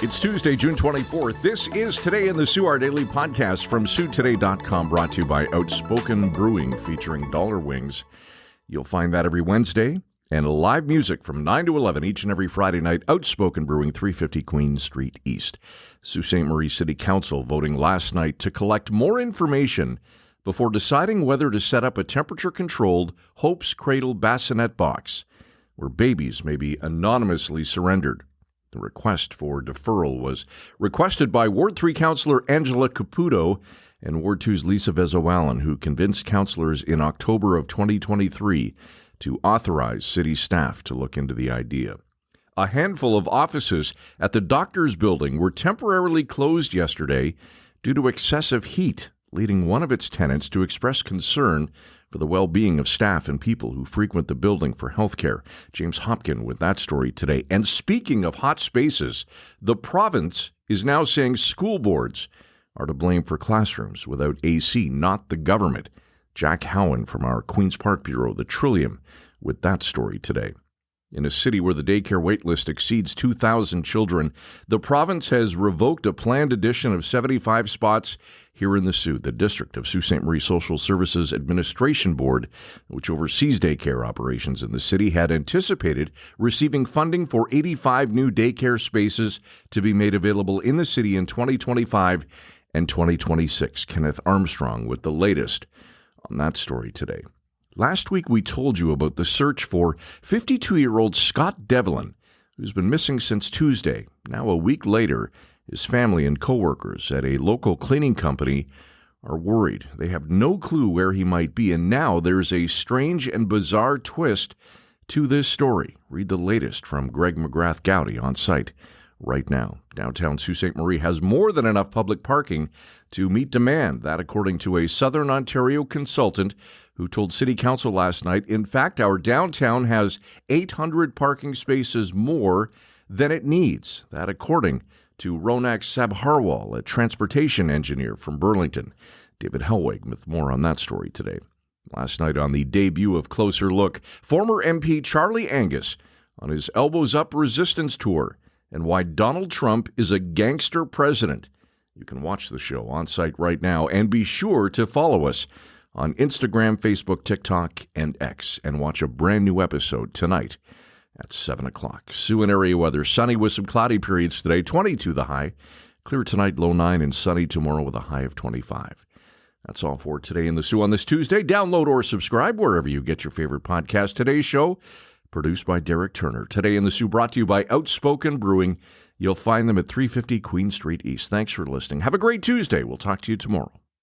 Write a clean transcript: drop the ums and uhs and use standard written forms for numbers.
It's Tuesday, June 24th. This is Today in the SOO, our daily podcast from SOOtoday.com, brought to you by Outspoken Brewing, featuring dollar wings. You'll find that every Wednesday, and live music from 9 to 11 each and every Friday night. Outspoken Brewing, 350 Queen Street East. Sault Ste. Marie City Council voting last night to collect more information before deciding whether to set up a temperature-controlled Hope's Cradle bassinet box where babies may be anonymously surrendered. The request for deferral was requested by Ward 3 Councillor Angela Caputo and Ward 2's Lisa Vezo-Allen, who convinced councillors in October of 2023 to authorize city staff to look into the idea. A handful of offices at the doctor's building were temporarily closed yesterday due to excessive heat, leading one of its tenants to express concern for the well-being of staff and people who frequent the building for healthcare. James Hopkin with that story today. And speaking of hot spaces, the province is now saying school boards are to blame for classrooms without AC, not the government. Jack Howen from our Queen's Park Bureau, the Trillium, with that story today. In a city where the daycare waitlist exceeds 2,000 children, the province has revoked a planned addition of 75 spots here in the SOO. The District of Sault Ste. Marie Social Services Administration Board, which oversees daycare operations in the city, had anticipated receiving funding for 85 new daycare spaces to be made available in the city in 2025 and 2026. Kenneth Armstrong with the latest on that story today. Last week, we told you about the search for 52-year-old Scott Devlin, who's been missing since Tuesday. Now, a week later, his family and coworkers at a local cleaning company are worried. They have no clue where he might be, and now there's a strange and bizarre twist to this story. Read the latest from Greg McGrath-Gowdy on site right now. Downtown Sault Ste. Marie has more than enough public parking to meet demand. That, according to a Southern Ontario consultant who told City Council last night, in fact, our downtown has 800 parking spaces more than it needs. That, according to Ronak Sabharwal, a transportation engineer from Burlington. David Helwig with more on that story today. Last night on the debut of Closer Look, former MP Charlie Angus on his Elbows Up resistance tour and why Donald Trump is a gangster president. You can watch the show on site right now, and be sure to follow us on Instagram, Facebook, TikTok, and X, and watch a brand new episode tonight at 7 o'clock. SOO and area weather, sunny with some cloudy periods today, 22 the high. Clear tonight, low 9, and sunny tomorrow with a high of 25. That's all for Today in the SOO on this Tuesday. Download or subscribe wherever you get your favorite podcast. Today's show, produced by Derek Turner. Today in the SOO, brought to you by Outspoken Brewing. You'll find them at 350 Queen Street East. Thanks for listening. Have a great Tuesday. We'll talk to you tomorrow.